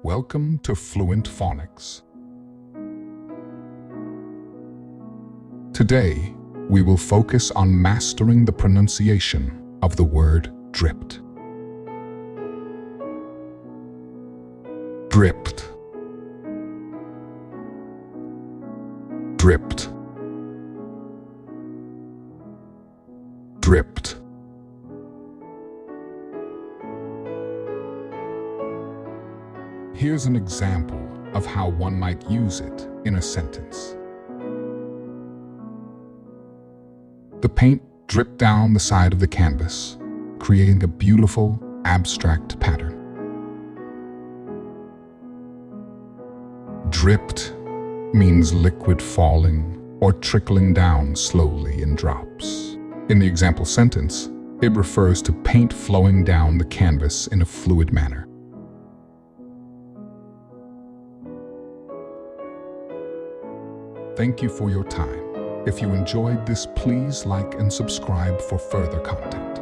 Welcome to Fluent Phonics. Today, we will focus on mastering the pronunciation of the word dripped. Dripped. Dripped. Dripped. Here's an example of how one might use it in a sentence. The paint dripped down the side of the canvas, creating a beautiful, abstract pattern. Dripped means liquid falling or trickling down slowly in drops. In the example sentence, it refers to paint flowing down the canvas in a fluid manner. Thank you for your time. If you enjoyed this, please like and subscribe for further content.